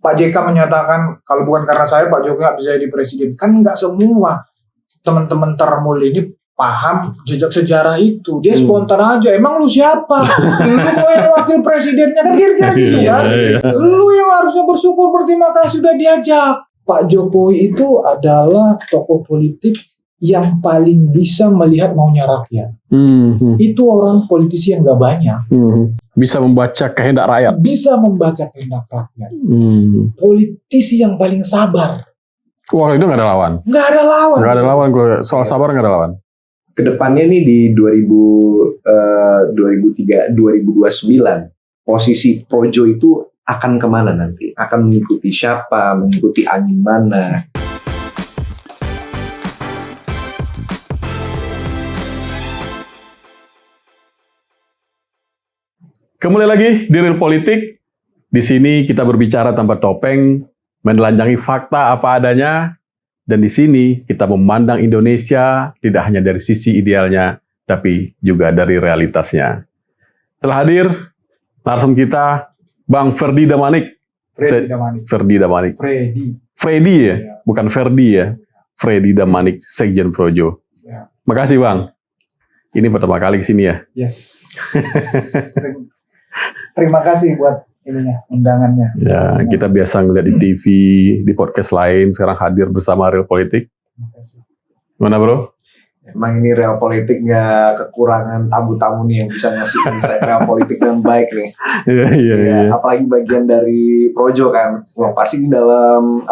Pak JK menyatakan kalau bukan karena saya Pak Jokowi nggak bisa jadi presiden. Kan nggak semua teman-teman Termul ini paham jejak sejarah itu. Dia spontan aja. Emang lu siapa? Lu kok yang wakil presidennya, kan kira-kira gitu kan? Lu yang harusnya bersyukur, berterima kasih sudah diajak. Pak Jokowi itu adalah tokoh politik yang paling bisa melihat maunya rakyat. Itu orang politisi yang gak banyak. Bisa membaca kehendak rakyat. Bisa membaca kehendak rakyat. Politisi yang paling sabar. Wah, itu gak ada lawan. Gak ada lawan. Gak ada lawan. Soal sabar gak ada lawan. Kedepannya nih di 2029, posisi Projo itu akan kemana nanti? Akan mengikuti siapa? Mengikuti angin mana? Kembali lagi di Real Politik. Di sini kita berbicara tanpa topeng, menelanjangi fakta apa adanya, dan di sini kita memandang Indonesia tidak hanya dari sisi idealnya, tapi juga dari realitasnya. Telah hadir narsum kita, Bang Ferdy Damanik. Ferdy Damanik. Freddy ya? Bukan Ferdy ya? Ferdy Damanik, Sekjen Projo. Makasih Bang. Ini pertama kali kesini ya? Yes. Terima kasih buat ininya, undangannya. Ya, kita biasa ngeliat di TV, di podcast lain, sekarang hadir bersama Real Politik. Gimana bro? Emang ini Real Politik nggak kekurangan tamu-tamu nih yang bisa ngasih insight Real Politik dengan baik nih. Iya. Apalagi bagian dari Projo kan. Wah, pasti dalam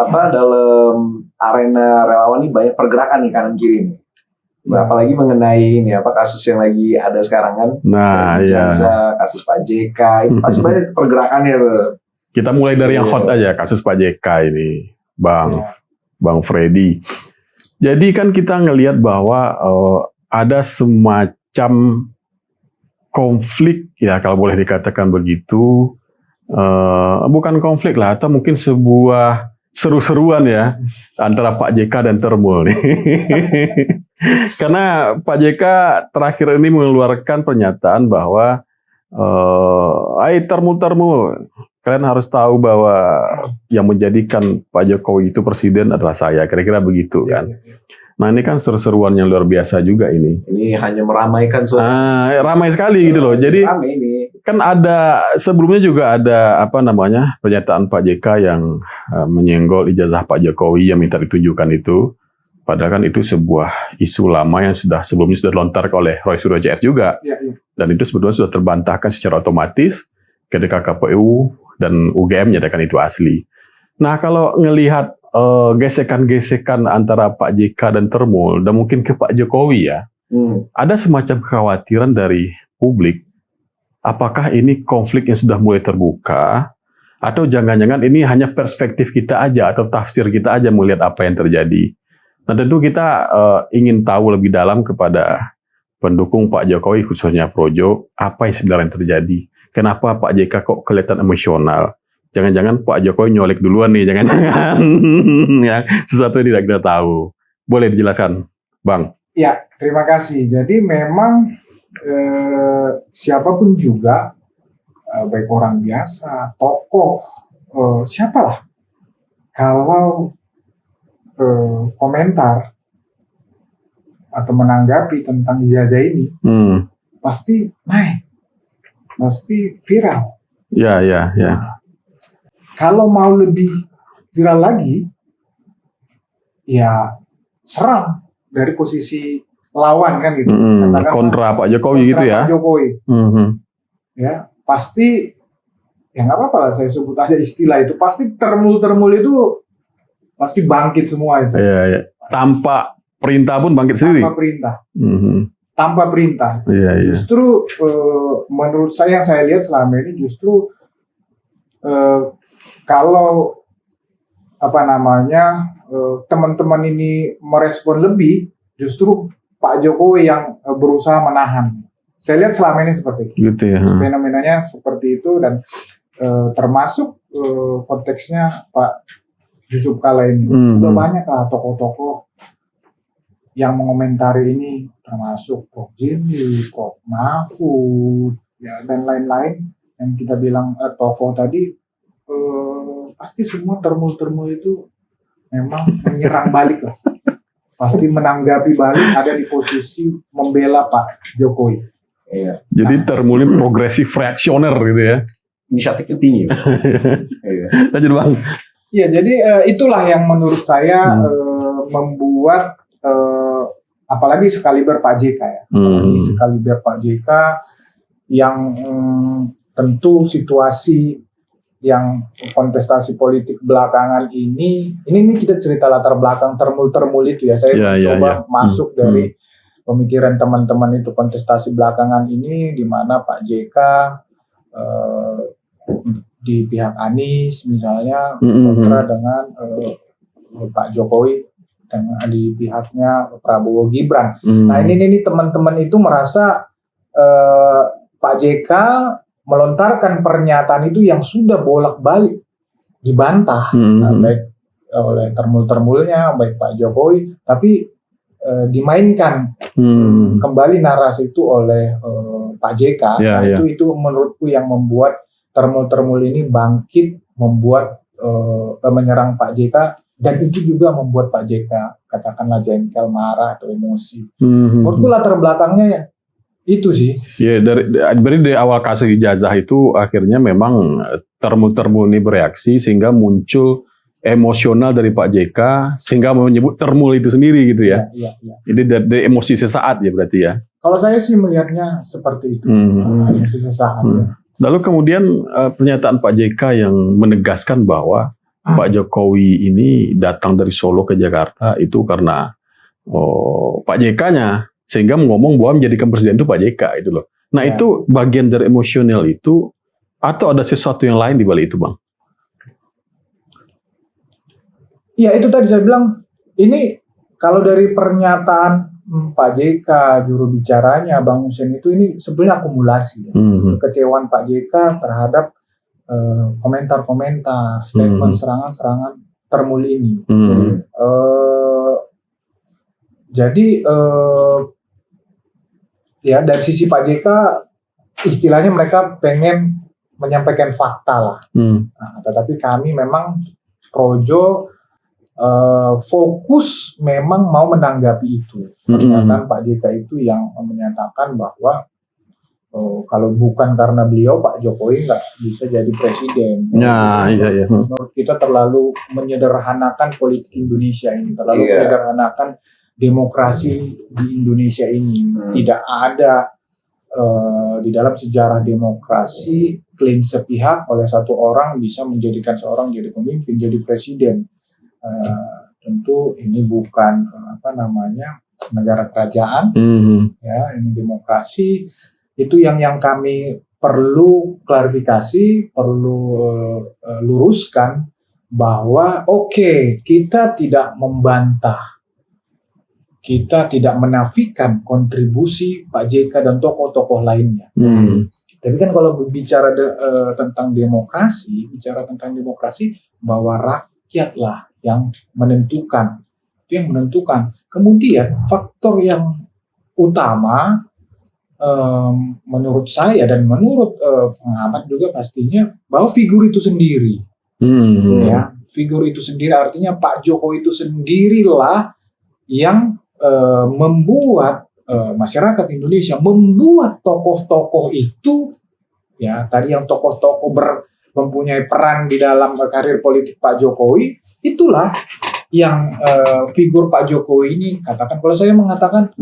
arena relawan ini banyak pergerakan nih kanan kiri nih. Apalagi mengenai ini kasus yang lagi ada sekarang kan. Nah, iya. Kasus Pak JK, itu pasti banyak pergerakannya tuh. Kita mulai dari yang hot aja, kasus Pak JK ini, Bang Freddy. Jadi kan kita ngelihat bahwa ada semacam konflik, ya kalau boleh dikatakan begitu, bukan konflik lah, atau mungkin sebuah seru-seruan ya antara Pak JK dan Termul nih. Karena Pak JK terakhir ini mengeluarkan pernyataan bahwa Termul, kalian harus tahu bahwa yang menjadikan Pak Jokowi itu presiden adalah saya, kira-kira begitu kan. Nah ini kan seru-seruan yang luar biasa juga ini. Ini hanya meramaikan suasana. Ramai sekali gitu loh. Jadi kan ada sebelumnya juga ada pernyataan Pak JK yang menyenggol ijazah Pak Jokowi yang minta ditunjukkan itu. Padahal kan itu sebuah isu lama yang sebelumnya sudah dilontarkan oleh Roy Suryo JR juga. Dan itu sebetulnya sudah terbantahkan secara otomatis ketika KPU dan UGM menyatakan itu asli. Nah kalau ngelihat gesekan-gesekan antara Pak JK dan Termul dan mungkin ke Pak Jokowi ya, ada semacam kekhawatiran dari publik. Apakah ini konflik yang sudah mulai terbuka atau jangan-jangan ini hanya perspektif kita aja atau tafsir kita aja melihat apa yang terjadi. Nah tentu kita ingin tahu lebih dalam kepada pendukung Pak Jokowi khususnya Projo apa yang sebenarnya terjadi. Kenapa Pak JK kok kelihatan emosional? Jangan-jangan Pak Jokowi nyolek duluan nih, jangan-jangan ya, sesuatu yang tidak kita tahu. Boleh dijelaskan, Bang? Ya, terima kasih. Jadi memang siapapun juga, baik orang biasa, tokoh, siapalah, kalau komentar atau menanggapi tentang ijazah ini, pasti naik, pasti viral. Ya. Nah, kalau mau lebih viral lagi, ya serang dari posisi lawan kan gitu. Kontra Pak Jokowi gitu ya. Pak Jokowi. Ya, pasti ya nggak apa-apa lah saya sebut aja istilah itu. Pasti termul itu pasti bangkit semua itu. Iya. Tanpa perintah pun bangkit sendiri. Tanpa perintah. Iya. Justru menurut saya yang saya lihat selama ini justru kalau teman-teman ini merespon lebih, justru Pak Jokowi yang berusaha menahan. Saya lihat selama ini seperti itu. Gitu ya. Fenomenanya seperti itu dan termasuk konteksnya Pak Yusuf Kala ini. Udah banyak lah tokoh-tokoh yang mengomentari ini, termasuk Prof. Jimli, Prof. Mahfud, ya, dan lain-lain yang kita bilang tokoh tadi. pasti semua termul itu memang menyerang balik lah. Pasti menanggapi balik, ada di posisi membela Pak Jokowi. Iya. Jadi termul ini progresif reaksioner gitu ya. Inisiatifnya tinggi. Iya. Lanjut Bang. Ya, jadi itulah yang menurut saya membuat apalagi sekaliber Pak JK ya. Apalagi sekaliber Pak JK yang tentu situasi yang kontestasi politik belakangan ini kita cerita latar belakang termul itu ya. Saya coba masuk dari pemikiran teman-teman itu kontestasi belakangan ini di mana Pak JK di pihak Anies misalnya kontra dengan Pak Jokowi dan di pihaknya Prabowo Gibran. Nah ini teman-teman itu merasa Pak JK melontarkan pernyataan itu yang sudah bolak-balik dibantah baik oleh termul-termulnya, baik Pak Jokowi, tapi dimainkan kembali narasi itu oleh Pak JK. Itu menurutku yang membuat termul-termul ini bangkit, membuat menyerang Pak JK, dan itu juga membuat Pak JK katakanlah jengkel, marah atau emosi. Menurutku latar belakangnya ya itu sih. Ya, dari awal kasus ijazah itu akhirnya memang termul ini bereaksi sehingga muncul emosional dari Pak JK sehingga menyebut termul itu sendiri gitu ya. Iya. Jadi dari emosi sesaat ya berarti ya. Kalau saya sih melihatnya seperti itu. Emosi sesaat. Lalu kemudian pernyataan Pak JK yang menegaskan bahwa Pak Jokowi ini datang dari Solo ke Jakarta itu karena Pak JK-nya, sehingga ngomong bahwa menjadikan presiden itu Pak JK itu loh. Nah itu bagian dari emosional itu atau ada sesuatu yang lain di balik itu Bang? Ya itu tadi saya bilang, ini kalau dari pernyataan Pak JK, juru bicaranya Bang Hussein itu ini sebenarnya akumulasi ya. Kekecewaan Pak JK terhadap komentar-komentar, statement, serangan-serangan termul ini. Jadi ya dari sisi Pak JK istilahnya mereka pengen menyampaikan fakta lah. Nah, tetapi kami memang Projo fokus memang mau menanggapi itu. Pernyataan Pak JK itu yang menyatakan bahwa kalau bukan karena beliau Pak Jokowi nggak bisa jadi presiden. Iya. Menurut kita terlalu menyederhanakan politik Indonesia ini, terlalu menyederhanakan demokrasi di Indonesia ini. Tidak ada di dalam sejarah demokrasi klaim sepihak oleh satu orang bisa menjadikan seorang jadi pemimpin, jadi presiden. Tentu ini bukan negara kerajaan, ya ini demokrasi. Itu yang kami perlu klarifikasi, perlu luruskan bahwa kita tidak membantah, kita tidak menafikan kontribusi Pak JK dan tokoh-tokoh lainnya. Tapi kan kalau bicara tentang demokrasi, bahwa rakyatlah yang menentukan, itu yang menentukan. Kemudian faktor yang utama menurut saya dan menurut pengamat juga pastinya bahwa figur itu sendiri, ya figur itu sendiri artinya Pak Jokowi itu sendirilah yang membuat masyarakat Indonesia, membuat tokoh-tokoh itu, ya tadi yang tokoh-tokoh mempunyai peran di dalam karir politik Pak Jokowi, itulah yang figur Pak Jokowi ini katakan, kalau saya mengatakan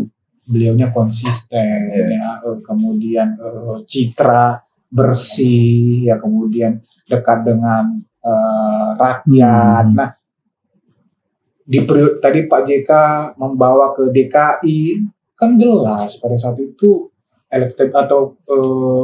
beliaunya konsisten, ya, kemudian citra bersih, ya kemudian dekat dengan rakyat. Nah, di periode tadi Pak JK membawa ke DKI, kan jelas pada saat itu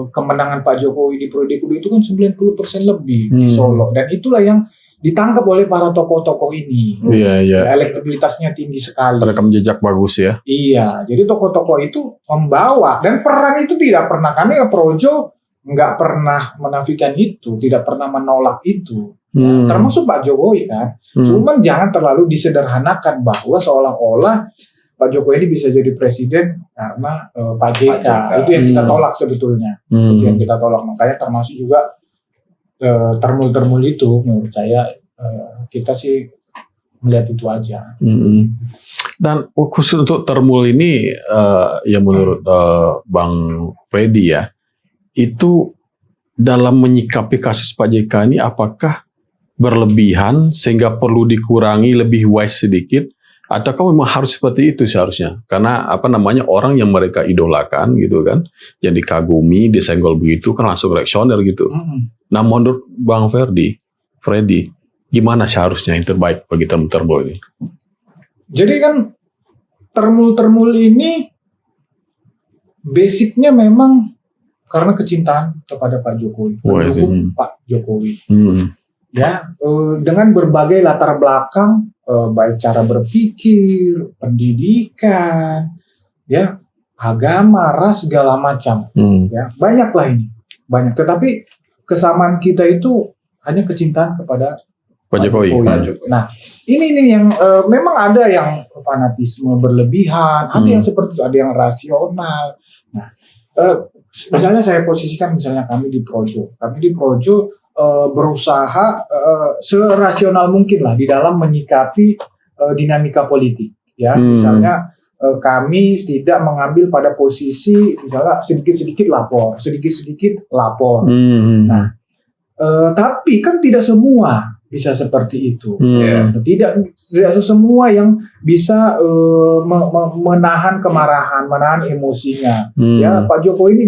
kemenangan Pak Jokowi di periode kedua itu kan 90% lebih di Solo, dan itulah yang ditangkap oleh para tokoh-tokoh ini. Iya. Elektabilitasnya tinggi sekali. Rekam jejak bagus ya. Iya, jadi tokoh-tokoh itu membawa, dan peran itu tidak pernah, kami ke Projo nggak pernah menafikan itu, tidak pernah menolak itu. Termasuk Pak Jokowi kan. Cuman jangan terlalu disederhanakan bahwa seolah-olah Pak Jokowi ini bisa jadi presiden karena Pak JK. Itu yang kita tolak sebetulnya. Itu yang kita tolak. Makanya termasuk juga termul-termul itu menurut saya kita sih melihat itu aja. Dan khusus untuk termul ini ya menurut Bang Freddy ya, itu dalam menyikapi kasus Pak JK ini apakah berlebihan sehingga perlu dikurangi, lebih wise sedikit, ataukah memang harus seperti itu seharusnya? Karena orang yang mereka idolakan gitu kan, yang dikagumi, disenggol begitu kan langsung reaksioner gitu. Nah menurut Bang Freddy, gimana seharusnya yang terbaik bagi termul-termul ini? Jadi kan termul-termul ini basicnya memang karena kecintaan kepada Pak Jokowi, mendukung Pak Jokowi. Ya, dengan berbagai latar belakang, baik cara berpikir, pendidikan, ya, agama, ras, segala macam. Ya, banyaklah ini, banyak. Tetapi kesamaan kita itu hanya kecintaan kepada Pak Jokowi. Nah, ini yang memang ada yang fanatisme berlebihan, ada yang seperti itu, ada yang rasional. Nah, misalnya saya posisikan misalnya kami di Projo berusaha serasional mungkin lah di dalam menyikapi dinamika politik. Ya, misalnya kami tidak mengambil pada posisi misalnya sedikit-sedikit lapor. Nah, tapi kan tidak semua bisa seperti itu. Tidak semua yang bisa menahan kemarahan, menahan emosinya. Ya, Pak Jokowi ini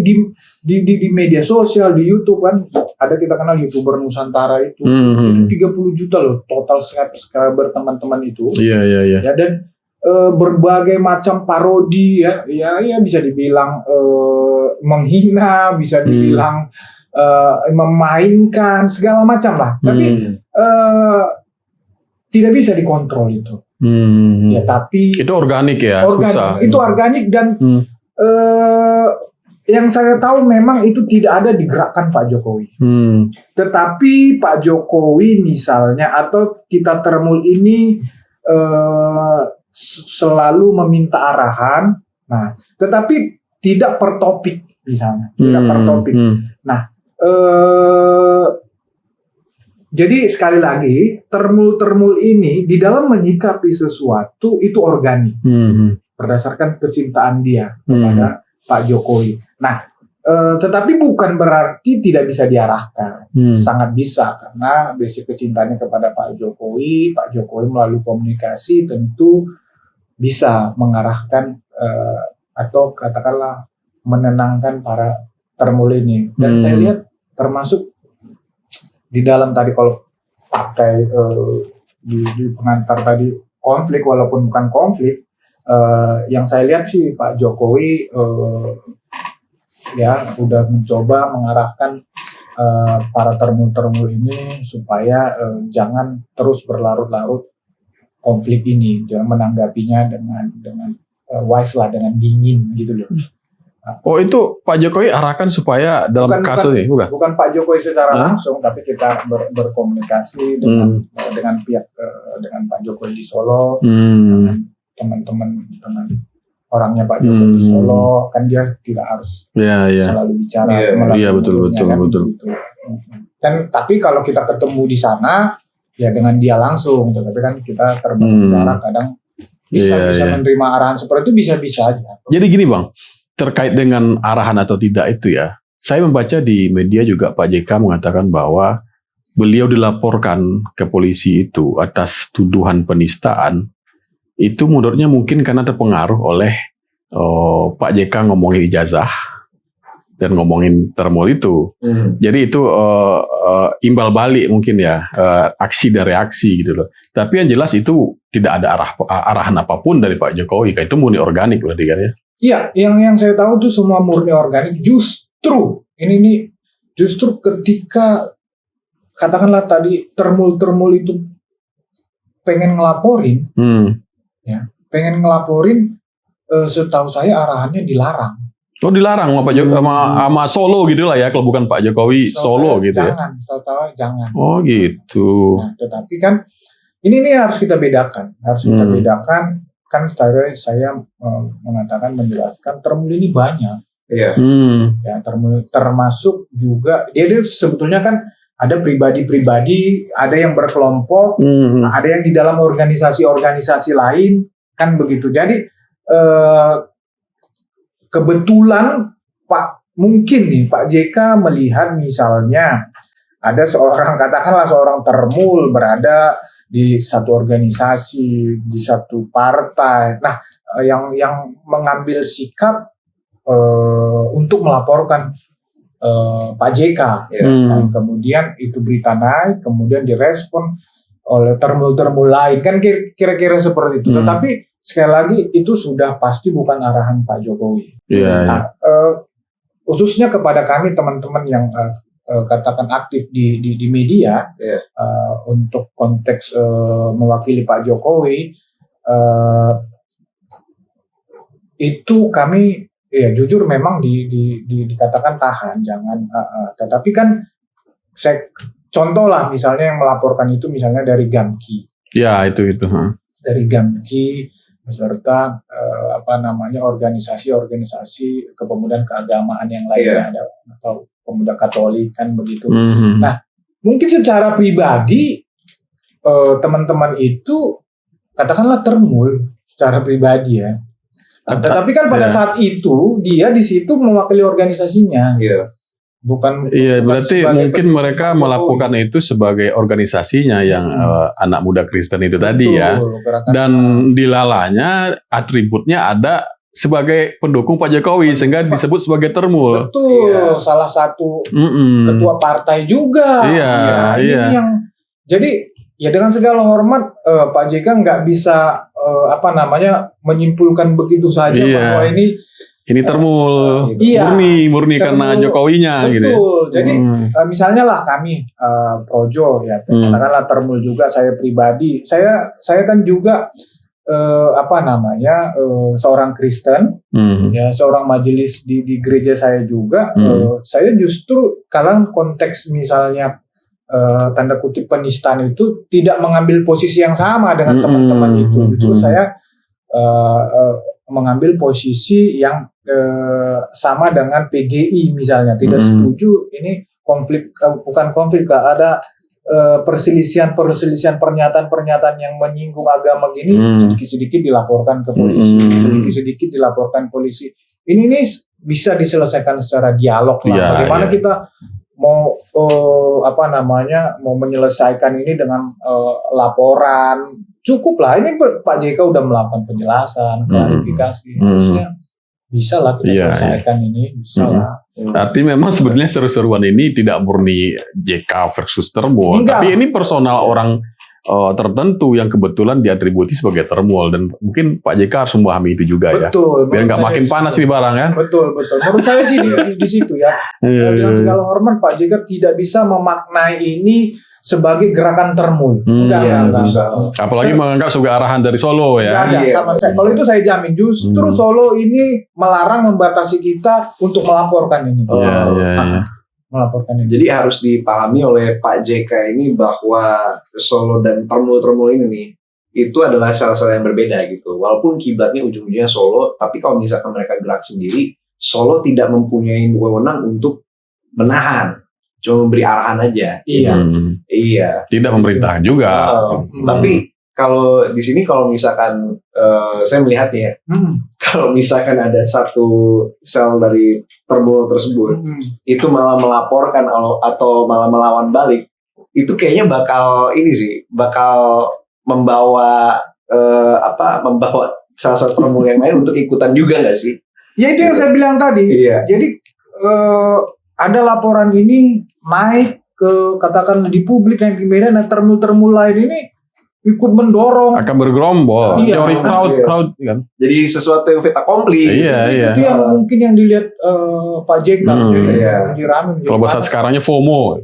di media sosial, di YouTube kan ada kita kenal YouTuber Nusantara itu. Itu 30 juta loh total subscriber teman-teman itu. Iya. Ya, dan berbagai macam parodi ya bisa dibilang menghina, bisa dibilang memainkan segala macam lah, tapi tidak bisa dikontrol itu. Ya, tapi itu organik ya, susah. Itu organik dan yang saya tahu memang itu tidak ada di gerakan Pak Jokowi. Tetapi Pak Jokowi misalnya atau kita termul ini selalu meminta arahan. Nah, tetapi tidak per topik misalnya, tidak per topik. Nah, jadi sekali lagi termul-termul ini di dalam menyikapi sesuatu itu organik berdasarkan kecintaan dia kepada Pak Jokowi. Nah, tetapi bukan berarti tidak bisa diarahkan, sangat bisa karena basic kecintaannya kepada Pak Jokowi melalui komunikasi tentu bisa mengarahkan atau katakanlah menenangkan para termul ini. Dan saya lihat termasuk di dalam tadi kalau pakai di pengantar tadi konflik walaupun bukan konflik, yang saya lihat sih Pak Jokowi ya udah mencoba mengarahkan para termul-termul ini supaya jangan terus berlarut-larut konflik ini, jangan menanggapinya dengan wise lah, dengan dingin gitu loh. Oh, itu Pak Jokowi arahkan supaya dalam kasus ini, bukan? Bukan Pak Jokowi secara langsung, tapi kita berkomunikasi dengan pihak dengan Pak Jokowi di Solo, dengan teman-teman, dengan orangnya Pak Jokowi di Solo, kan dia tidak harus selalu bicara melalui betul. Gitu. Dan tapi kalau kita ketemu di sana, ya dengan dia langsung, tetapi kan kita terbang secara kadang bisa menerima arahan seperti itu bisa aja. Jadi gini Bang, terkait dengan arahan atau tidak itu ya, saya membaca di media juga Pak JK mengatakan bahwa beliau dilaporkan ke polisi itu atas tuduhan penistaan, itu menurutnya mungkin karena terpengaruh oleh Pak JK ngomongin ijazah dan ngomongin termul itu. Jadi itu imbal balik mungkin ya, aksi dan reaksi gitu loh. Tapi yang jelas itu tidak ada arahan apapun dari Pak Jokowi, itu murni organik berarti kan ya. Iya, yang saya tahu itu semua murni organik. Justru justru ketika katakanlah tadi termul itu pengen ngelaporin, setahu saya arahannya dilarang. Oh, dilarang sama Solo gitu lah ya, kalau bukan Pak Jokowi Solo gitu jangan, ya. Setahu jangan. Oh gitu. Nah, tetapi kan ini harus kita bedakan, Kan tadi saya menjelaskan termul ini banyak. Ya, termasuk juga dia sebetulnya kan ada pribadi-pribadi, ada yang berkelompok, ada yang di dalam organisasi-organisasi lain, kan begitu. Jadi kebetulan mungkin nih Pak JK melihat misalnya ada katakanlah seorang termul berada di satu organisasi, di satu partai. Nah, yang mengambil sikap untuk melaporkan Pak JK, dan kemudian itu berita naik, kemudian direspon oleh termul-termul lain, kan kira-kira seperti itu. Tetapi sekali lagi itu sudah pasti bukan arahan Pak Jokowi. Nah, khususnya kepada kami teman-teman yang katakan aktif di media, untuk konteks mewakili Pak Jokowi, itu kami ya jujur memang dikatakan tahan, jangan. Tetapi kan contoh lah misalnya yang melaporkan itu misalnya dari Gamki. Ya itu. Dari Gamki beserta organisasi-organisasi kepemudaan keagamaan yang lainnya, ada atau pemuda Katolik kan begitu. Nah, mungkin secara pribadi teman-teman itu katakanlah termul secara pribadi ya. Tetapi kan pada saat itu dia di situ mewakili organisasinya. Bukan berarti mungkin mereka melakukan itu sebagai organisasinya yang anak muda Kristen itu tadi ya. Dan dilalanya atributnya ada sebagai pendukung Pak Jokowi sehingga disebut sebagai termul. Betul, salah satu ketua partai juga. Ini yang jadi ya dengan segala hormat Pak JK nggak bisa menyimpulkan begitu saja bahwa ini termul, murni karena Jokowinya. Betul. Gitu. Jadi misalnya lah kami Projo ya, katakanlah termul juga saya pribadi. Saya kan juga seorang Kristen, ya seorang majelis di gereja saya juga. Saya justru kalau konteks misalnya tanda kutip penistaan itu tidak mengambil posisi yang sama dengan teman-teman itu. Justru saya mengambil posisi yang sama dengan PGI misalnya, tidak setuju ini bukan konflik, ada perselisihan pernyataan yang menyinggung agama gini, sedikit-sedikit dilaporkan ke polisi, sedikit-sedikit dilaporkan polisi. Ini bisa diselesaikan secara dialog lah. Bagaimana kita mau mau menyelesaikan ini dengan laporan, cukup lah. Ini Pak JK udah melakukan penjelasan, klarifikasi, harusnya bisa lah kita selesaikan ini, bisa lah. Arti memang sebenarnya seru-seruan ini tidak murni JK versus termul, tapi ini personal orang tertentu yang kebetulan diatributi sebagai termul, dan mungkin Pak JK harus memahami itu juga. Betul, biar nggak makin panas ini barang ya. Betul. Menurut saya sih di situ ya. Dengan segala hormat Pak JK tidak bisa memaknai ini sebagai gerakan termul. Enggak bisa. Apalagi menganggap sebagai arahan dari Solo ya. Sama saya. Kalau itu saya jamin justru Solo ini melarang, membatasi kita untuk melaporkan ini. Melaporkan ini. Jadi harus dipahami oleh Pak JK ini bahwa Solo dan termul-termul ini nih, itu adalah sel-sel yang berbeda gitu. Walaupun kiblatnya ujung-ujungnya Solo, tapi kalau misalkan mereka gerak sendiri, Solo tidak mempunyai wewenang untuk menahan, cuma memberi arahan aja. Iya. Tidak memerintah juga. Tapi kalau di sini kalau misalkan saya melihatnya, kalau misalkan ada satu sel dari termul tersebut, itu malah melaporkan atau malah melawan balik, itu kayaknya bakal membawa membawa salah satu termul yang lain untuk ikutan juga nggak sih? Ya itu yang saya bilang tadi. Jadi ada laporan ini naik ke katakan di publik dan di media, nah termul-termul lain ini ikut mendorong, akan bergerombol, teori crowd kan. Jadi sesuatu yang fait accompli. Itu yang mungkin yang dilihat Pak JK. Kalau bahasa sekarangnya FOMO.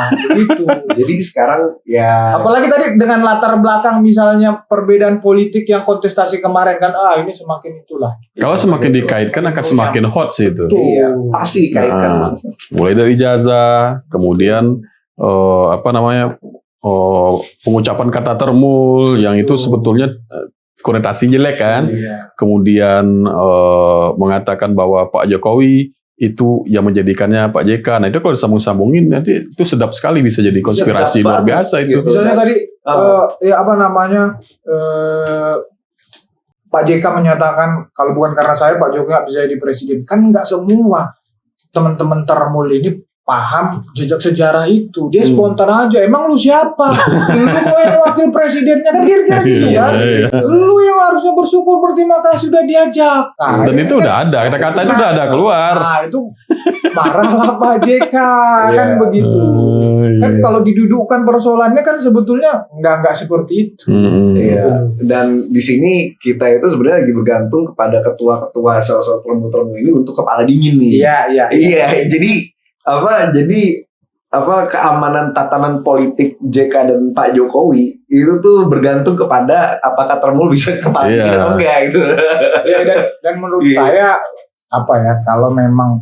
Begitu. Jadi sekarang ya. Apalagi tadi dengan latar belakang misalnya perbedaan politik yang kontestasi kemarin kan, ini semakin itulah. Kalau semakin dikaitkan akan semakin hot sih itu. Iya, pasti dikaitkan. Mulai dari ijazah, kemudian pengucapan kata termul yang itu sebetulnya konotasi jelek kan. Kemudian mengatakan bahwa Pak Jokowi itu yang menjadikannya Pak JK. Nah itu kalau disambung-sambungin nanti itu sedap sekali, bisa jadi konspirasi Sedap luar banget, biasa itu. gitu. Misalnya tadi Pak JK menyatakan kalau bukan karena saya Pak Jokowi nggak bisa jadi presiden. Kan nggak semua teman-teman Termul ini paham jejak sejarah itu. Dia spontan aja. Emang lu siapa? Lu mau yang wakil presidennya, kan kira-kira gitu kan? Lu yang harusnya bersyukur, berterima kasih sudah diajak. Nah, Dan itu udah ada, kata-kata itu udah ada keluar. Nah itu marahlah Pak JK kan begitu. Kan kalau didudukkan persoalannya kan sebetulnya nggak seperti itu. Iya. Dan di sini kita itu sebenarnya lagi bergantung kepada ketua-ketua sel-sel termu-termu ini untuk kepala dingin nih. Iya. Jadi keamanan tatanan politik JK dan Pak Jokowi itu tuh bergantung kepada apakah Termul bisa kepala dingin atau enggak gitu. Dan menurut saya kalau memang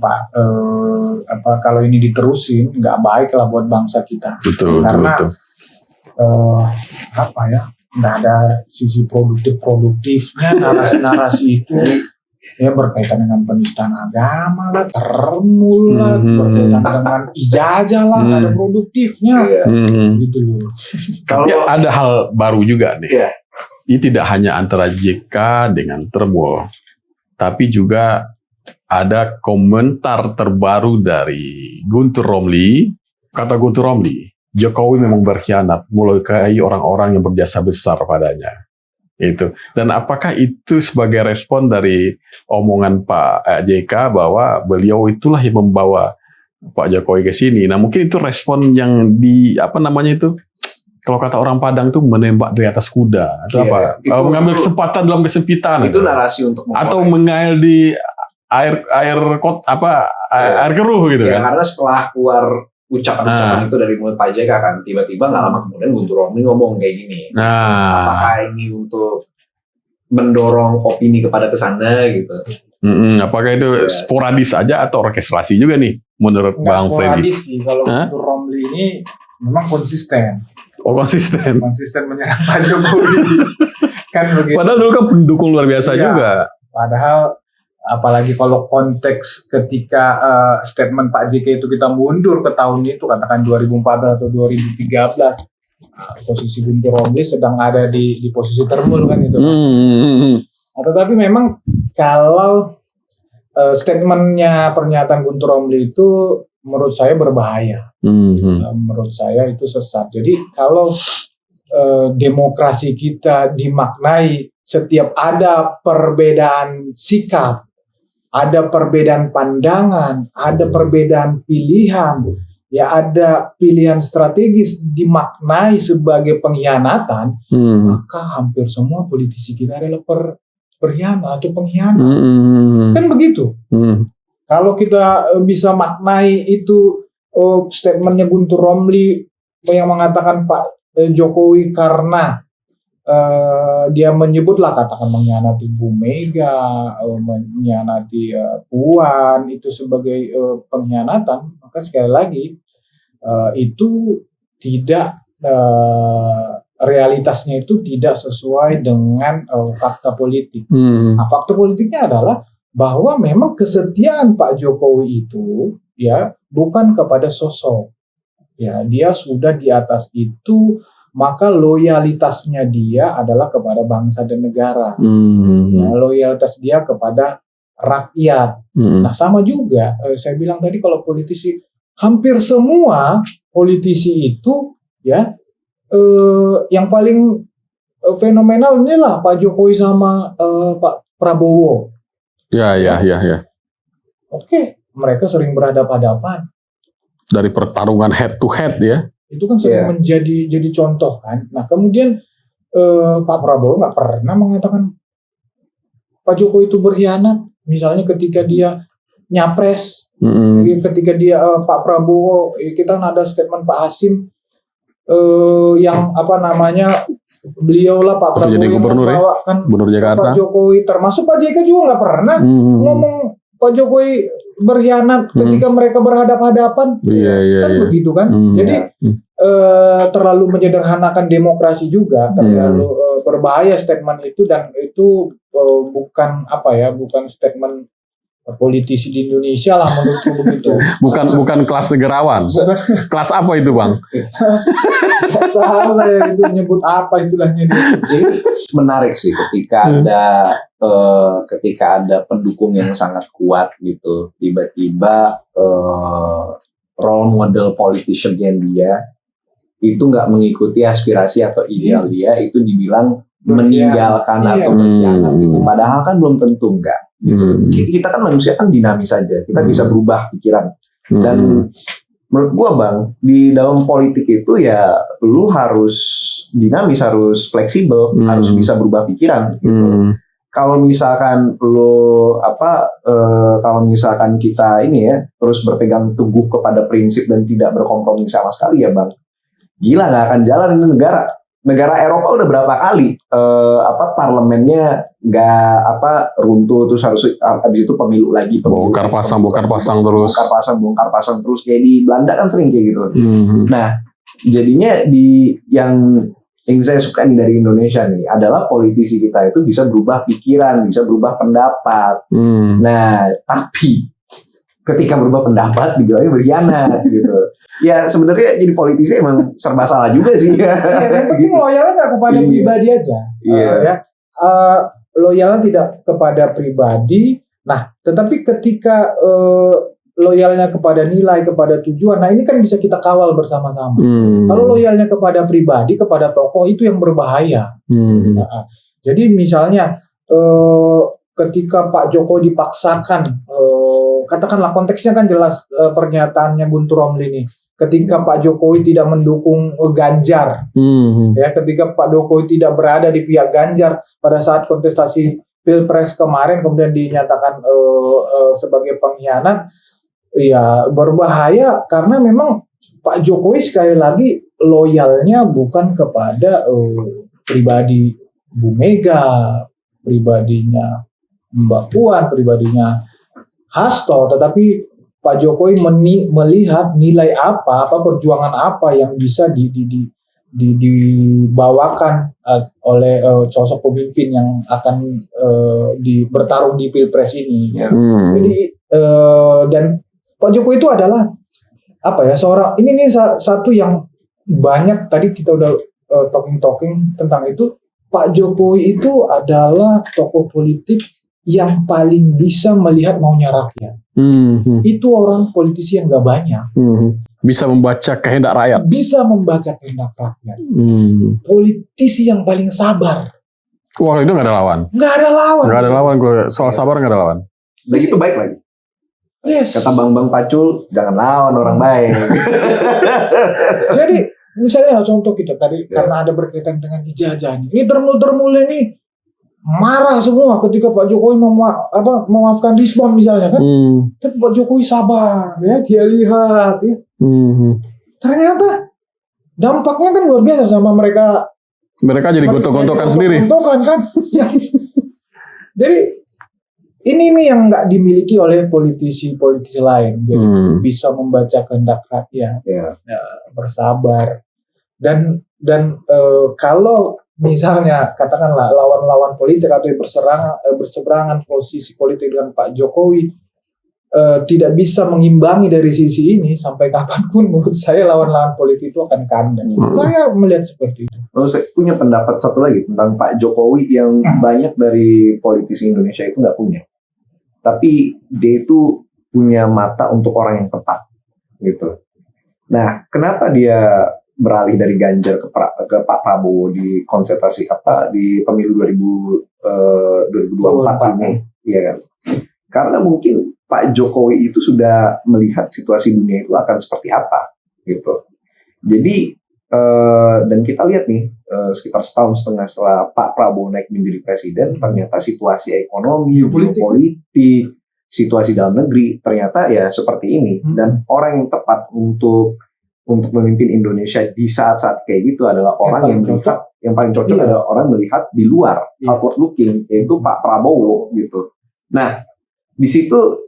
kalau ini diterusin nggak baik lah buat bangsa kita. Betul. Karena nggak ada sisi produktifnya narasi itu. Ya berkaitan dengan penistaan agama lah, Termul lah, berkaitan dengan ijazah lah, nggak ada produktifnya, gitu loh. Tapi ada hal baru juga nih. Iya. Ini tidak hanya antara JK dengan Termul, tapi juga ada komentar terbaru dari Guntur Romli. Kata Guntur Romli, Jokowi memang berkhianat, melukai orang-orang yang berjasa besar padanya. Itu. Dan apakah itu sebagai respon dari omongan Pak JK bahwa beliau itulah yang membawa Pak Jokowi ke sini? Nah, mungkin itu respon yang kalau kata orang Padang tuh menembak dari atas kuda atau mengambil kesempatan dalam kesempitan. Itu narasi untuk atau mengail di air keruh gitu kan. Karena setelah keluar ucapan-ucapan itu dari mulut Pak JK kan, tiba-tiba nggak lama kemudian Guntur Romli ngomong kayak gini. Apakah ini untuk mendorong opini kepada kesana gitu? Apakah itu sporadis aja atau orkestrasi juga nih menurut Bang Freddy? Sporadis sih, kalau Guntur Romli ini memang konsisten. Konsisten menyerang Pak Jokowi. Kan begitu. Padahal dulu kan pendukung luar biasa juga. Padahal apalagi kalau konteks ketika statement Pak JK itu kita mundur ke tahun itu, katakan 2014 atau 2013, posisi Guntur Romli sedang ada di posisi Termul kan itu. Tetapi memang kalau statementnya pernyataan Guntur Romli itu menurut saya berbahaya. Menurut saya itu sesat. Jadi kalau demokrasi kita dimaknai setiap ada perbedaan sikap, ada perbedaan pandangan, ada perbedaan pilihan, ya ada pilihan strategis dimaknai sebagai pengkhianatan, maka hampir semua politisi kita adalah berkhianat atau pengkhianat. Kan begitu. Kalau kita bisa maknai itu statementnya Guntur Romli yang mengatakan Pak Jokowi karena dia menyebutlah katakan mengkhianati Bu Mega, mengkhianati Puan itu sebagai pengkhianatan, maka sekali lagi itu tidak realitasnya itu tidak sesuai dengan fakta politik. Nah, fakta politiknya adalah bahwa memang kesetiaan Pak Jokowi itu ya bukan kepada sosok, ya dia sudah di atas itu. Maka loyalitasnya dia adalah kepada bangsa dan negara. Ya, loyalitas dia kepada rakyat. Nah sama juga, saya bilang tadi kalau politisi, hampir semua politisi itu ya yang paling fenomenal inilah Pak Jokowi sama Pak Prabowo. Ya. Oke, mereka sering berhadapan-hadapan. Dari pertarungan head to head ya. Itu kan sering menjadi contoh kan. Nah kemudian Pak Prabowo nggak pernah mengatakan Pak Jokowi itu berkhianat. Misalnya ketika dia nyapres, ketika dia Pak Prabowo, kita ada statement Pak Hasim yang beliau lah Pak Prabowo jadi gubernur yang membawakan Gubernur Jakarta. Pak Jokowi, termasuk Pak JK juga nggak pernah ngomong Pak Jokowi berkhianat ketika mereka berhadapan-hadapan. Kan begitu kan. Jadi terlalu menyederhanakan demokrasi juga, terlalu berbahaya statement itu, dan itu bukan statement politisi di Indonesia lah menurutku begitu. Bukan kelas negarawan. Kelas apa itu, Bang? Salah saya itu nyebut apa istilahnya dia. Jadi menarik sih ketika ada pendukung yang sangat kuat gitu, tiba-tiba role model politician dia itu nggak mengikuti aspirasi atau ideal dia, itu dibilang meninggalkan atau berkhianat gitu. Padahal kan belum tentu enggak. Gitu. Kita kan manusia kan dinamis saja, kita bisa berubah pikiran. Dan menurut gua Bang, di dalam politik itu ya lu harus dinamis, harus fleksibel, harus bisa berubah pikiran gitu. Kalau misalkan lu kalau misalkan kita ini ya terus berpegang teguh kepada prinsip dan tidak berkompromi sama sekali ya Bang, gila nggak akan jalan ini negara. Negara Eropa udah berapa kali parlemennya nggak runtuh, terus harus habis itu pemilu lagi, bongkar pasang terus kayak di Belanda kan sering kayak gitu. Nah jadinya yang saya suka nih dari Indonesia nih adalah politisi kita itu bisa berubah pikiran, bisa berubah pendapat. Nah tapi ketika berubah pendapat dibilangnya berkhianat gitu. Ya sebenarnya jadi politisi emang serba salah juga sih. Yang penting loyalnya nggak kepada pribadi aja. Loyalnya tidak kepada pribadi. Nah, tetapi ketika loyalnya kepada nilai, kepada tujuan, nah ini kan bisa kita kawal bersama-sama. Kalau loyalnya kepada pribadi, kepada tokoh itu yang berbahaya. Jadi misalnya ketika Pak Jokowi dipaksakan, katakanlah konteksnya kan jelas pernyataannya Guntur Romli ini. Ketika Pak Jokowi tidak mendukung Ganjar, ya, ketika Pak Jokowi tidak berada di pihak Ganjar pada saat kontestasi Pilpres kemarin, kemudian dinyatakan sebagai pengkhianat, ya berbahaya karena memang Pak Jokowi sekali lagi loyalnya bukan kepada pribadi Bu Mega, pribadinya Mbak Puan, pribadinya Hasto, tetapi Pak Jokowi melihat nilai apa perjuangan apa yang bisa dibawakan oleh sosok pemimpin yang akan bertarung di Pilpres ini. Jadi dan Pak Jokowi itu adalah seorang ini satu yang banyak tadi kita udah talking tentang itu. Pak Jokowi itu adalah tokoh politik yang paling bisa melihat maunya rakyat. Itu orang politisi yang gak banyak. Bisa membaca kehendak rakyat. Bisa membaca kehendak rakyat. Politisi yang paling sabar. Wah, itu gak ada lawan. Gak ada lawan. Soal sabar gak ada lawan. Dan itu baik lagi. Yes. Kata Bang Pacul, jangan lawan orang baik. Jadi misalnya contoh kita tadi karena ada berkaitan dengan ijazah ini termul ini marah semua ketika Pak Jokowi memaafkan Rismon misalnya kan. Tapi Pak Jokowi sabar ya, dia lihat ya. Ternyata dampaknya kan luar biasa sama mereka. Mereka jadi gontok-gontokan sendiri. Gontokan kan. Ya. Jadi ini yang nggak dimiliki oleh politisi lain. Jadi bisa membaca kehendak rakyat, bersabar dan kalau misalnya katakanlah lawan-lawan politik atau berseberangan posisi politik dengan Pak Jokowi tidak bisa mengimbangi dari sisi ini, sampai kapanpun menurut saya lawan-lawan politik itu akan kandas. Saya melihat seperti itu. Saya punya pendapat satu lagi tentang Pak Jokowi yang banyak dari politisi Indonesia itu nggak punya. Tapi dia itu punya mata untuk orang yang tepat gitu. Nah, kenapa dia beralih dari Ganjar ke Pak Prabowo di konsentrasi di pemilu 2024 ini, ya kan? Karena mungkin Pak Jokowi itu sudah melihat situasi dunia itu akan seperti apa, gitu. Jadi dan kita lihat nih sekitar setahun setengah setelah Pak Prabowo naik menjadi presiden, ternyata situasi ekonomi, geopolitik, situasi dalam negeri ternyata ya seperti ini. Dan orang yang tepat untuk memimpin Indonesia di saat-saat kayak gitu adalah orang yang paling cocok adalah orang melihat di luar, outward looking, yaitu Pak Prabowo gitu. Nah, di situ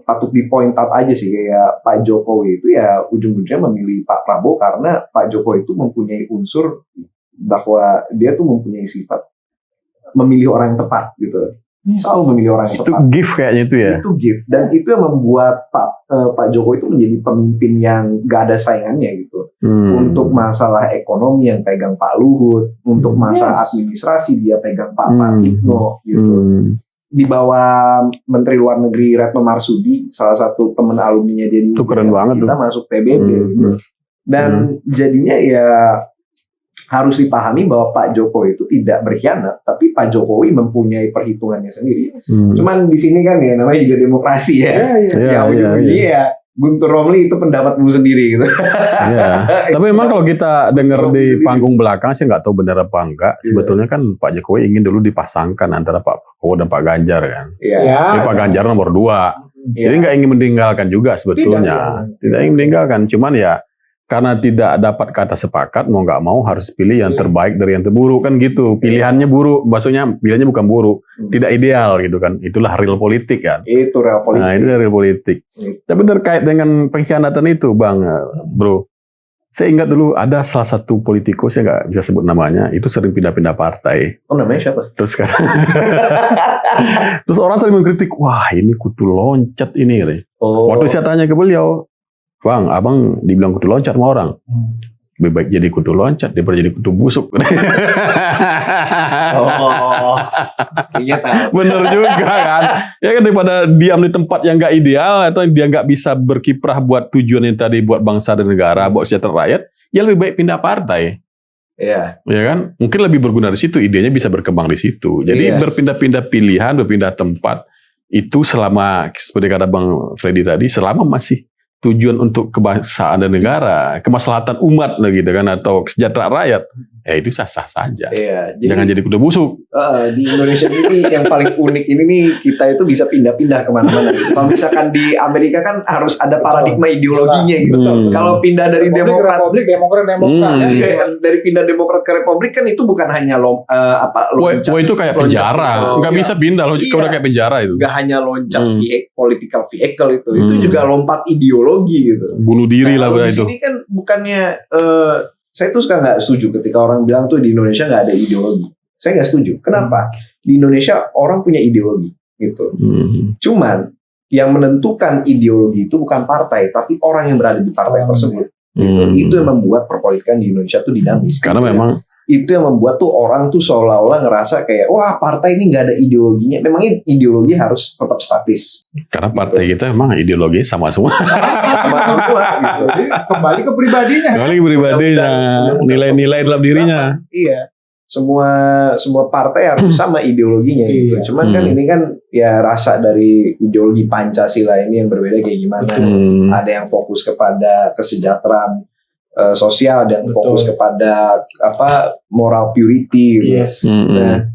patut di point out aja sih, kayak Pak Jokowi itu ya ujung-ujungnya memilih Pak Prabowo karena Pak Jokowi itu mempunyai unsur bahwa dia tuh mempunyai sifat memilih orang yang tepat gitu. selalu memilih orang yang Itu tepat. gift kayaknya itu ya. Itu gift, dan itu yang membuat Pak Jokowi itu menjadi pemimpin yang gak ada saingannya gitu. Untuk masalah ekonomi yang pegang Pak Luhut, untuk masalah administrasi dia pegang Pak Pratikno gitu. Di bawah Menteri Luar Negeri Retno Marsudi, salah satu teman alumninya dia di Itu keren banget kita tuh. masuk PBB gitu. Dan jadinya ya harus dipahami bahwa Pak Jokowi itu tidak berkhianat, tapi Pak Jokowi mempunyai perhitungannya sendiri. Cuman di sini kan ya namanya juga demokrasi ya. Ya ujung-ujungnya ya Guntur Romli itu pendapatmu sendiri gitu. Iya. Tapi memang kalau kita dengar di panggung belakang, saya nggak tahu benar apa enggak. Sebetulnya kan Pak Jokowi ingin dulu dipasangkan antara Pak Prabowo dan Pak Ganjar kan. Iya. Pak Ganjar nomor 2. Jadi nggak ingin meninggalkan juga sebetulnya. Tidak ingin meninggalkan. Cuman ya karena tidak dapat kata sepakat, mau nggak mau harus pilih yang terbaik dari yang terburuk kan gitu. Pilihannya buruk, maksudnya pilihannya bukan buruk, tidak ideal gitu kan. Itulah real politik kan. Itu real politik. Nah itu real politik. Tapi terkait dengan pengkhianatan itu, Bang, Bro, saya ingat dulu ada salah satu politikus, saya nggak bisa sebut namanya, itu sering pindah-pindah partai. Oh, namanya siapa? Terus kan, terus orang sering mengkritik, wah ini kutu loncat ini. Oh. Waktu saya tanya ke beliau, Bang, abang dibilang kutu loncat sama orang. Lebih baik jadi kutu loncat daripada jadi kutu busuk. Kayaknya tahu. Bener juga kan. Ya kan daripada diam di tempat yang nggak ideal atau dia nggak bisa berkiprah buat tujuan yang tadi, buat bangsa dan negara, buat sejahtera rakyat, ya lebih baik pindah partai. Iya. Ya kan? Mungkin lebih berguna di situ, idenya bisa berkembang di situ. Jadi berpindah-pindah pilihan, berpindah tempat itu selama seperti kata Bang Freddy tadi, selama masih tujuan untuk kebangsaan dan negara, kemaslahatan umat gitu kan, atau kesejahteraan rakyat, ya itu sah-sah saja. Iya, Jangan jadi kuda busuk. Di Indonesia ini yang paling unik ini nih, kita itu bisa pindah-pindah kemana-mana. Gitu. Kalau misalkan di Amerika kan harus ada paradigma ideologinya gitu. Kalau pindah dari Demokrat, dari pindah Demokrat ke Republik kan itu bukan hanya loncat. Wah itu kayak penjara, nggak bisa pindah loh, udah kayak penjara itu. Nggak hanya loncat political vehicle itu juga lompat ideologi gitu. Bunuh diri lah berarti itu. Di sini kan bukannya saya tuh suka nggak setuju ketika orang bilang tuh di Indonesia nggak ada ideologi. Saya nggak setuju. Kenapa? Di Indonesia orang punya ideologi gitu. Cuman yang menentukan ideologi itu bukan partai, tapi orang yang berada di partai tersebut. Gitu. Itu yang membuat perpolitikan di Indonesia tuh dinamis. Karena gitu memang itu yang membuat tuh orang tuh seolah-olah ngerasa kayak wah partai ini nggak ada ideologinya. Memangnya ideologi harus tetap statis. Karena partai kita memang ideologi sama semua. Sama semua gitu. Jadi kembali ke pribadinya. Kembali ke pribadinya, nilai-nilai dalam dirinya. Iya. Semua partai harus sama ideologinya gitu. Cuman kan ini kan ya rasa dari ideologi Pancasila ini yang berbeda kayak gimana. Ada yang fokus kepada kesejahteraan sosial dan fokus kepada moral purity gitu. Nah,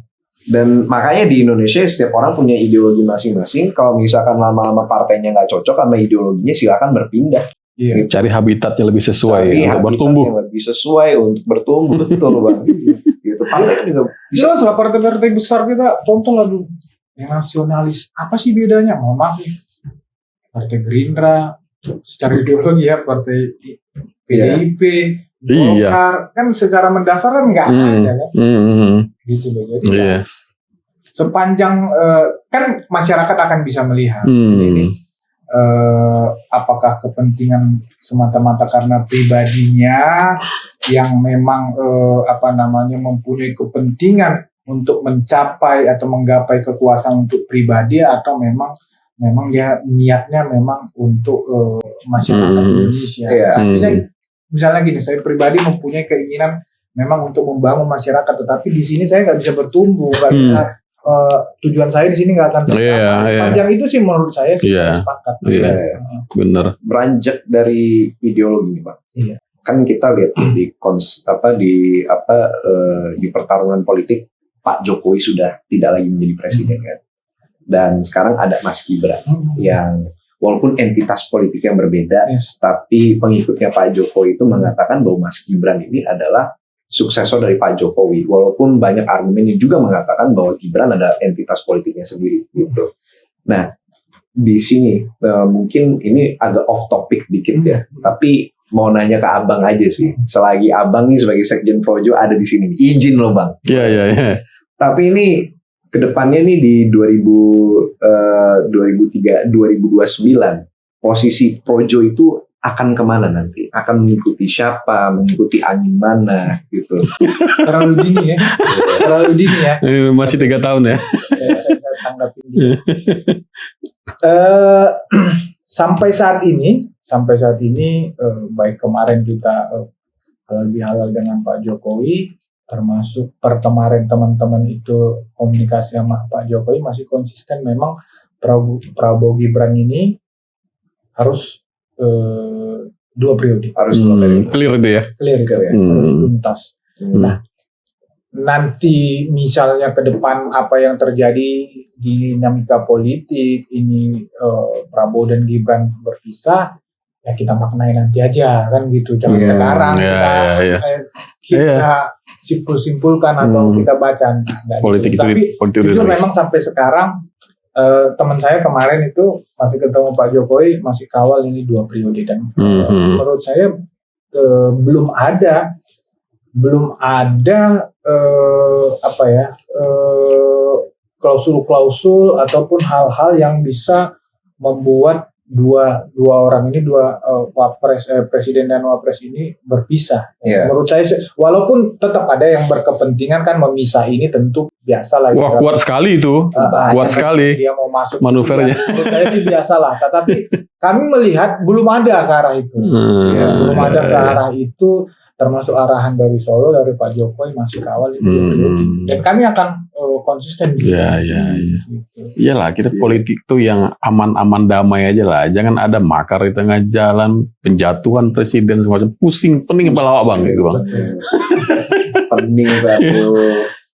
dan makanya di Indonesia setiap orang punya ideologi masing-masing. Kalau misalkan lama-lama partainya nggak cocok sama ideologinya, silakan berpindah. Gitu. Cari habitat yang lebih sesuai untuk bertumbuh. Yang lebih sesuai untuk bertumbuh, betul Bang. Gitu. Partai juga bisa. Jelas lah partai-partai besar kita, contoh lah dulu yang nasionalis. Apa sih bedanya? Mohon maaf nih. Partai Gerindra secara ideologi ya, partai PDIP, Golkar, kan secara mendasar kan nggak ada kan, gitu loh. Jadi sepanjang kan masyarakat akan bisa melihat ini apakah kepentingan semata-mata karena pribadinya yang memang mempunyai kepentingan untuk mencapai atau menggapai kekuasaan untuk pribadi, atau memang dia niatnya memang untuk masyarakat Indonesia. Artinya misalnya gini, saya pribadi mempunyai keinginan memang untuk membangun masyarakat, tetapi di sini saya nggak bisa bertumbuh, nggak bisa tujuan saya di sini nggak akan tercapai. Sepanjang itu sih menurut saya sepakat. Benar. Beranjak dari ideologi, Pak. Kan kita lihat di pertarungan politik, Pak Jokowi sudah tidak lagi menjadi presiden kan. Dan sekarang ada Mas Gibran yang walaupun entitas politik yang berbeda, tapi pengikutnya Pak Jokowi itu mengatakan bahwa Mas Gibran ini adalah suksesor dari Pak Jokowi. Walaupun banyak argumen yang juga mengatakan bahwa Gibran ada entitas politiknya sendiri gitu. Nah, di sini mungkin ini agak off topic dikit ya, tapi mau nanya ke Abang aja sih. Selagi Abang nih sebagai Sekjen Projo ada di sini, izin loh Bang. Iya. Tapi ini kedepannya nih di 2029 posisi Projo itu akan kemana nanti? Akan mengikuti siapa? Mengikuti angin mana gitu? Terlalu dini ya. Terlalu dini ya. Masih 3 tahun ya. Saya tanggapin dulu. Sampai saat ini baik kemarin kita halal bihalal dengan Pak Jokowi, termasuk perkemarin teman-teman itu komunikasi sama Pak Jokowi masih konsisten. Memang Prabowo Gibran ini harus 2 periode. Harus 2 periode. Clear deh ya. Clear ya, harus tuntas. Nah, nanti misalnya ke depan apa yang terjadi di dinamika politik ini, Prabowo dan Gibran berpisah, ya kita maknai nanti aja kan gitu. Jangan sekarang kita simpulkan atau kita baca. Politik gitu. Tapi jujur memang sampai sekarang teman saya kemarin itu masih ketemu Pak Jokowi, masih kawal ini 2 periode dan menurut saya belum ada klausul-klausul ataupun hal-hal yang bisa membuat dua orang ini, presiden dan wapres ini berpisah. Menurut saya, walaupun tetap ada yang berkepentingan kan memisah ini, tentu biasa lah. Wah, kuat sekali itu, kuat sekali. Dia mau masuk manuvernya. Menurut saya sih biasa lah. Tetapi kami melihat belum ada ke arah itu. Belum ada ke arah itu. Termasuk arahan dari Solo, dari Pak Jokowi masih kawal itu. Dan kami akan konsisten. Iyalah, kita politik tuh yang aman-aman damai aja lah. Jangan ada makar di tengah jalan, penjatuhan presiden semacam, pusing, pening kepala Bang gitu Bang. Pening satu.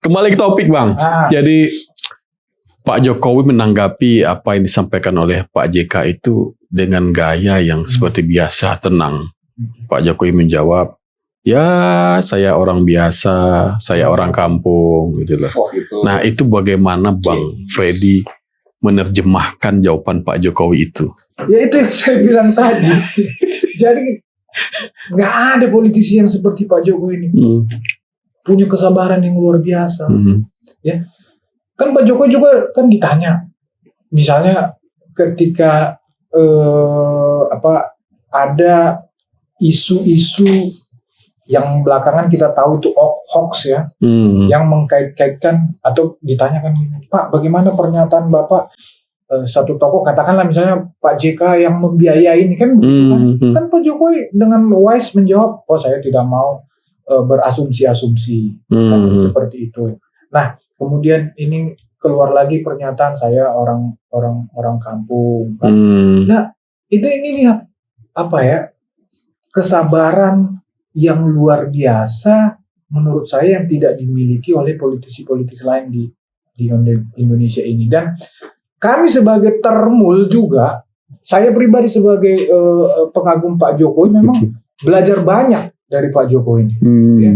Kembali ke topik Bang. Jadi Pak Jokowi menanggapi apa yang disampaikan oleh Pak JK itu dengan gaya yang seperti biasa, tenang. Pak Jokowi menjawab, ya, saya orang biasa, saya orang kampung, gitu loh. Nah, itu bagaimana Bang Freddy menerjemahkan jawaban Pak Jokowi itu? Ya, itu yang saya bilang tadi. Jadi, nggak ada politisi yang seperti Pak Jokowi ini. Punya kesabaran yang luar biasa. Ya, kan Pak Jokowi juga kan ditanya, misalnya ketika ada isu-isu yang belakangan kita tahu itu hoax ya, yang mengkait-kaitkan atau ditanyakan, Pak, bagaimana pernyataan Bapak, satu tokoh katakanlah misalnya Pak JK yang membiayai ini kan, kan Pak Jokowi dengan wise menjawab, oh saya tidak mau berasumsi-asumsi kan, seperti itu. Nah, kemudian ini keluar lagi pernyataan saya orang kampung kan. Nah, ini lihat apa ya, kesabaran yang luar biasa menurut saya yang tidak dimiliki oleh politisi-politisi lain di Indonesia ini. Dan kami sebagai termul juga, saya pribadi sebagai pengagum Pak Jokowi memang belajar banyak dari Pak Jokowi ini. Ya.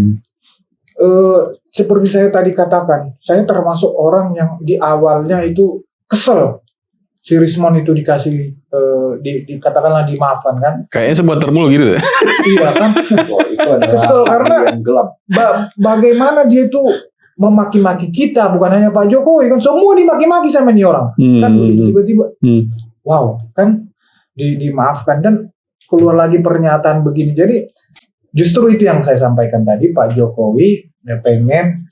Seperti saya tadi katakan, saya termasuk orang yang di awalnya itu kesel. Si Rismon itu dikasih, dikatakanlah dimaafkan kan? Kayaknya sebuah termul gitu ya. Iya kan? Kesel karena yang gelap. Bagaimana dia itu memaki-maki kita, bukan hanya Pak Jokowi kan, semua dimaki-maki sama ini orang. Kan tiba-tiba, wow, kan dimaafkan dan keluar lagi pernyataan begini. Jadi justru itu yang saya sampaikan tadi, Pak Jokowi pengen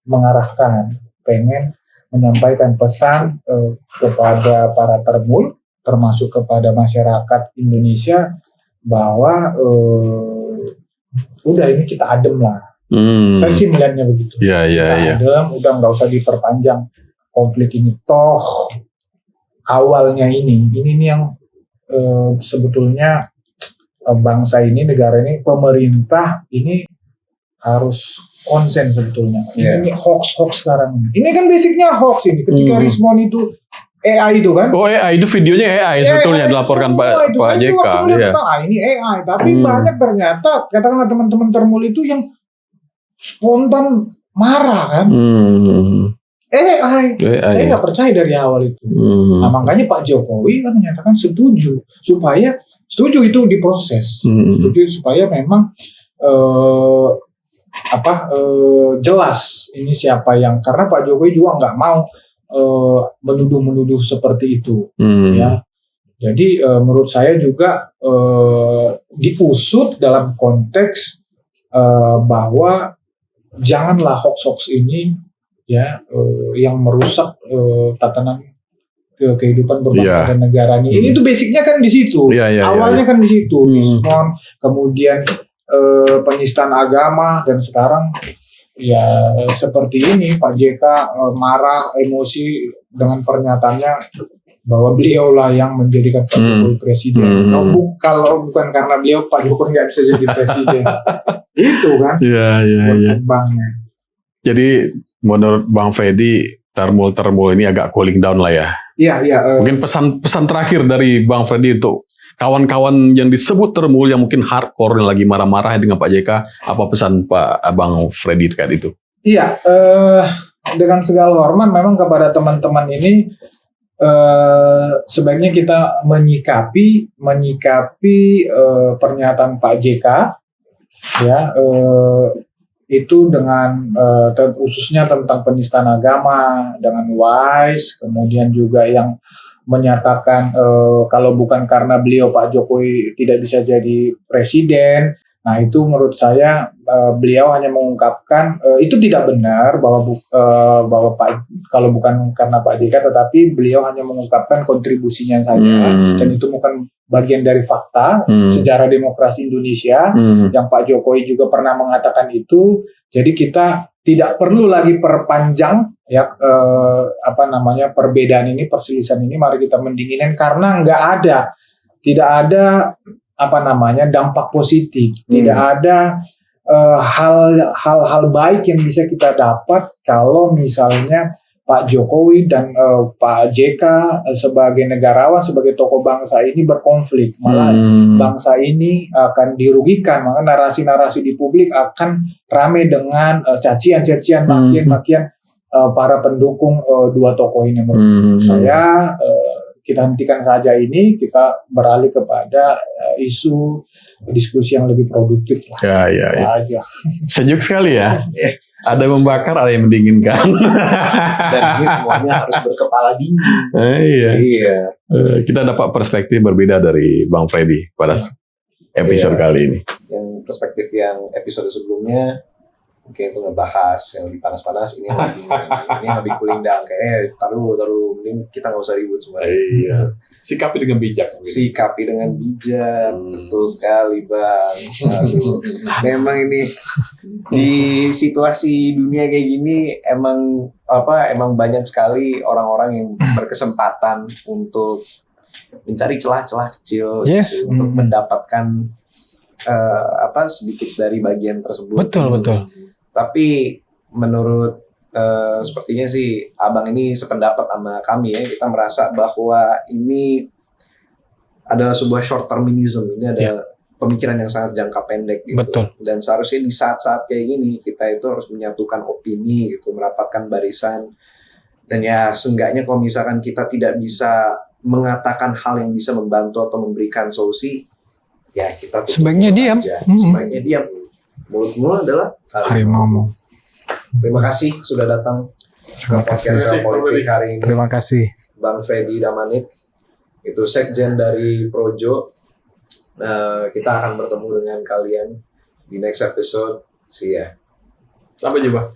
mengarahkan, pengen menyampaikan pesan kepada para termul, termasuk kepada masyarakat Indonesia, bahwa udah ini kita adem lah. Saya sih melihatnya begitu. Adem, udah nggak usah diperpanjang konflik ini. Toh awalnya ini yang sebetulnya bangsa ini, negara ini, pemerintah ini harus konsen sebetulnya. Ini hoax sekarang. Ini kan basicnya hoax ini. Ketika Rismon itu AI itu kan. Oh, AI itu videonya AI sebetulnya dilaporkan Pak JK. Ini AI, tapi banyak ternyata katakanlah teman-teman termul itu yang spontan marah kan. AI. Saya nggak percaya dari awal itu. Nah, makanya Pak Jokowi kan menyatakan setuju itu diproses. Setuju supaya memang jelas ini siapa yang, karena Pak Jokowi juga nggak mau menuduh seperti itu, ya. Jadi menurut saya juga diusut dalam konteks bahwa janganlah hoax ini ya yang merusak tatanan kehidupan berbangsa dan negara ini. Ini tuh basicnya kan di situ. Awalnya kan di situ. Diskon, kemudian penistaan agama, dan sekarang ya seperti ini Pak JK marah, emosi dengan pernyataannya bahwa beliau lah yang menjadikan Pak Jokowi presiden. Kalau bukan karena beliau, Pak Jokowi nggak bisa jadi presiden. Itu kan berkembangnya. Jadi menurut Bang Freddy, termul ini agak cooling down lah ya. Iya. Mungkin pesan terakhir dari Bang Freddy untuk kawan-kawan yang disebut termul yang mungkin hardcore yang lagi marah-marah dengan Pak JK, apa pesan Bang Freddy terkait itu? Iya, dengan segala hormat memang kepada teman-teman ini sebaiknya kita menyikapi pernyataan Pak JK ya itu dengan khususnya tentang penistaan agama dengan wise, kemudian juga yang menyatakan kalau bukan karena beliau Pak Jokowi tidak bisa jadi presiden. Nah itu menurut saya beliau hanya mengungkapkan itu tidak benar bahwa kalau bukan karena Pak JK, tetapi beliau hanya mengungkapkan kontribusinya saja, dan itu bukan bagian dari fakta sejarah demokrasi Indonesia yang Pak Jokowi juga pernah mengatakan itu. Jadi kita tidak perlu lagi perpanjang ya perbedaan ini, perselisihan ini, mari kita mendinginkan karena tidak ada dampak positif, tidak ada hal baik yang bisa kita dapat kalau misalnya Pak Jokowi dan Pak JK sebagai negarawan, sebagai tokoh bangsa ini berkonflik, malah bangsa ini akan dirugikan, maka narasi-narasi di publik akan ramai dengan cacian-cacian, makian-makian para pendukung dua tokoh ini. Menurut saya kita hentikan saja ini, kita beralih kepada isu diskusi yang lebih produktif lah. Ya. Sejuk sekali ya. Ada yang membakar, ada yang mendinginkan. Dan ini semuanya harus berkepala dingin. Iya. Kita dapat perspektif berbeda dari Bang Freddy pada episode kali ini. Yang perspektif yang episode sebelumnya mungkin itu ngebahas yang lebih panas-panas, ini yang lebih cooling down, kayak taruh mending kita nggak usah ribut semua. Iya. Sikapi dengan bijak. Betul sekali Bang. Memang ini di situasi dunia kayak gini emang banyak sekali orang-orang yang berkesempatan untuk mencari celah-celah kecil untuk mendapatkan sedikit dari bagian tersebut. Betul. Tapi menurut sepertinya sih Abang ini sependapat sama kami ya. Kita merasa bahwa ini adalah sebuah short termism. Ini ada pemikiran yang sangat jangka pendek gitu. Betul. Dan seharusnya di saat-saat kayak gini kita itu harus menyatukan opini gitu, merapatkan barisan. Dan ya seenggaknya kalau misalkan kita tidak bisa mengatakan hal yang bisa membantu atau memberikan solusi, ya kita sebaiknya diam. Sebaiknya diam. Mulutmu adalah harimau. Terima kasih sudah datang ke podcast Politik hari ini. Terima kasih Bang Freddy Damanit, itu sekjen dari Projo. Kita akan bertemu dengan kalian di next episode. See ya. Sampai jumpa.